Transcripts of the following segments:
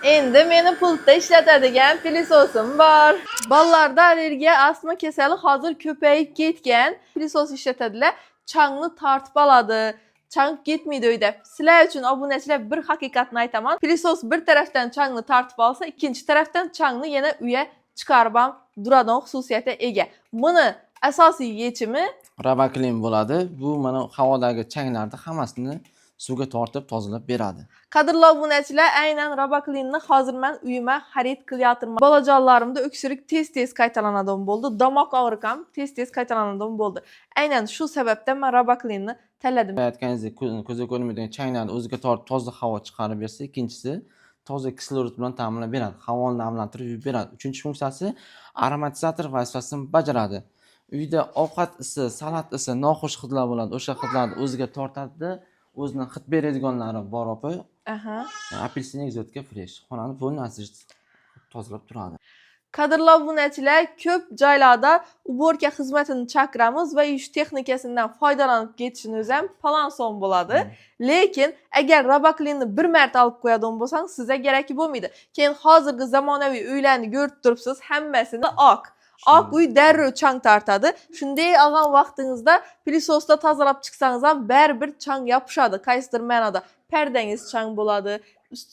Endi meni pultda ishlatadigan pilisosim bor. Ballarda allergiya, astma kasali hozir ko'payib ketgan. Pilisos ishlatadilar. Changni tortib oladi. Chang ketmaydi uyda. Sizlar uchun obunachilar bir haqiqatni aytaman. Pilisos bir tarafdan changni tortib olsa, ikkinchi tarafdan changni yana uyga chiqarib ham duradigan xususiyatga ega. Buni asosiy yechimi Robaklin bo'ladi. Bu mana havodagi changlarni hammasini suvga tortib tozalab beradi. Qadrli obunachilar, aynan Robaklinni hozir men uyima xarid qilyapman. Bolajonlarimda öksürük tez-tez qaytalanadigan bo'ldi. Damoq og'riq ham tez-tez qaytalanadigan bo'ldi. Aynan shu sababdan men Robaklinni tanladim. Aytganingizdek, ko'zga ko'rinmaydigan changlarni o'ziga tortib toza havo chiqarib bersa, ikkinchisi toza kislorod bilan ta'minlab beradi. Havoni namlantirib beradi. Uchinchi funksiyasi aromatizator vazifasini bajaradi. Uyda ovqat isi, salat isi, noxush hidlar bo'ladi. O'sha hidlarni o'ziga tortadi. O'zini hid beradiganlari bor opa. Apelsin ekzotika fresh. Xonani bo'lmasini tozalab turadi. Qadrli obunachilar, ko'p joylarda uborka xizmatini chaqiramiz va yuvish texnikasidan foydalanib ketishini o'zi ham palonson bo'ladi. Lekin agar Robaklinni bir marta olib qo'yadigan bo'lsangiz, sizga kerak bo'lmaydi. Keyin hozirgi zamonaviy uylarni ko'rib turibsiz, hammasini oq. Oq uy darrov chang tortadi. Shunday olgan vaqtingizda pilisosda tozalab chiqsangiz ham baribir chang yopishadi. Qaysidir ma'noda pardangiz chang bo'ladi,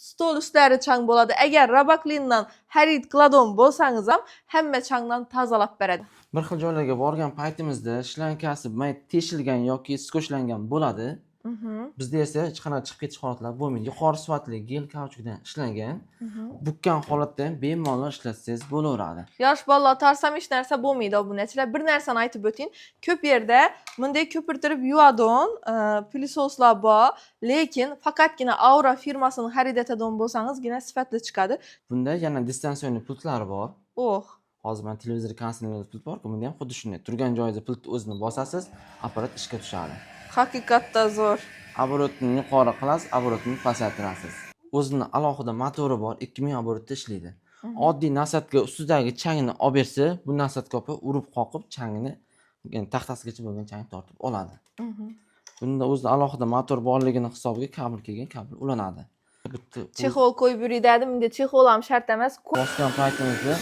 stol ustlari chang bo'ladi. Agar Robaklindan xarid qiladigan bo'lsangiz ham hamma changdan tozalab beradi. Bir xil joylarga borgan paytimizda shlankasi teshilgan yoki skochlangan bo'ladi. Bizda esa hech qanday chiqib ketish holatlari bo'lmaydi. Yuqori sifatli gel kauchukdan ishlangan. Bukkan holatda bemalol ishlatsangiz bo'laveradi. Yosh bolalar tarsam hech narsa bo'lmaydi obunachilar. Bir narsani aytib o'ting. Ko'p yerda bunday ko'pirtirib yuvadigan pilisoslar bor, lekin faqatgina Aura firmasini xarid etadigan bo'lsangizgina sifatli chiqadi. Bunda yana distansionni pultlari bor. Hozir men televizor konsolidagi pult bor-ku, bunda ham xuddi shunday. Turgan joyingizda pult o'zini bosasiz, apparat ishga tushadi. Haqiqatda zo'r. Оборотni yuqori qilasiz, оборотni pasaytirasiz. O'zining alohida motori bor, 2000 оборотda ishlaydi. Oddiy nasatka ustidagi changni olib bersa, bu nasatka urib qoqib changni, ya'ni taxtasigacha bo'lgan changni tortib oladi. Bunda o'zida alohida motor borligini hisobiga kabel kelgan, kabel ulanadi. Chexol qo'yib yuradi, bunda chexol ham shart emas. Bosgan paytimizda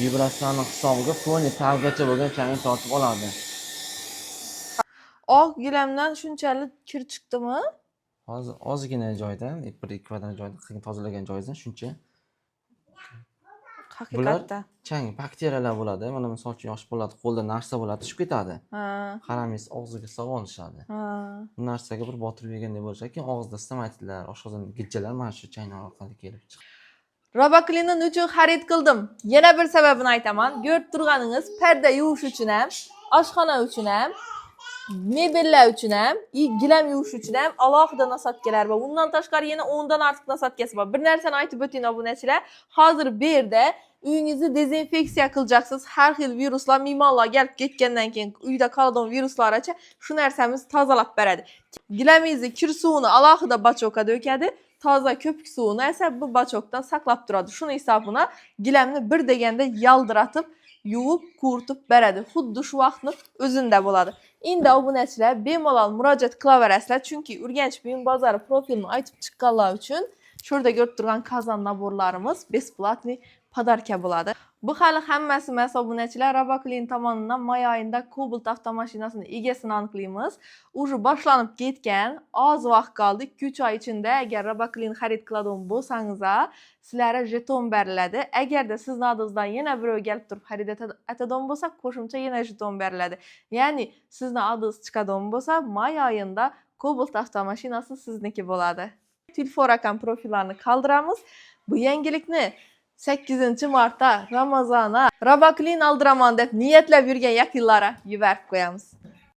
vibratsiyaning hisobiga foni taggacha bo'lgan changni tortib oladi. Oq gilamdan shunchalik kir chiqdimi? Hozir ozgina joydan, 1-2 kvadrat joyda qilgan tozalagan joyingizdan shuncha. Haqiqatda. Chang bakteriyalar bo'ladi. Mana misol uchun yosh bolalar qo'lda narsa bo'ladi, tushib ketadi. Qaramaysiz, og'ziga solib olishadi. Bu narsaga bir botirib yegandek bo'lsa-ki, og'izda stomatitlar, oshqozon gijjalar mana shu changlar orqali kelib chiqadi. Robaklinni uchun xarid qildim. Yana bir sababini aytaman. Ko'rib turganingiz, parda yuvish uchun ham, oshxona uchun ham, mebellar uchun ham, gilam yuvish uchun ham alohida nasatkalar bor. Undan tashqari yana 10 dan ortiq nasatkasi bor. Bir narsani aytib o'ting obunachilar. Hozir bu yerda uyingizni dezinfeksiya qilacaksınız. Har xil viruslar, mehmonlar kelib ketgandan keyin uyda qoladigan viruslargacha shu narsamiz tozalab beradi. Gilamingizni kir suvini alohida bachokka dökadi. Toza köpük suvini esa bu bachokda saqlab turadi. Shuni hisobini gilamni bir deganda yaldiratib, yuvib, quritib beradi. Xuddi shu vaqtni o'zinda bo'ladi. Endi obunachilar bemalol murojaat qilaverasizlar, chunki Urganch buyum bozori profilini aytib chiqqanlar uchun shurda ko'rib turgan kazan naborlarimiz besplatniy podarka bo'ladi. Bu hali hammasi emas obunachilar. Robaklin tomonidan may oyida Cobalt avtomashinasini egasini aniqlaymiz. Uje boshlanib ketgan, oz vaqt qoldi. 2-3 oy ichida agar Robaklin xarid qiladigan bo'lsangiz, sizlarga jeton beriladi. Agarda sizning adingizdan yana birov kelib turib xarid etadigan bo'lsa, qo'shimcha yana jeton beriladi. Ya'ni sizning adingiz chiqadigan bo'lsa, may oyida Cobalt avtomashinasi sizniki bo'ladi. Telefon raqam profillarni qoldiramiz. Bu yangilikni 8-martda Ramazona Robaklin aldiraman deb niyatlab yurgan yaqinlara yuborib qo'yamiz.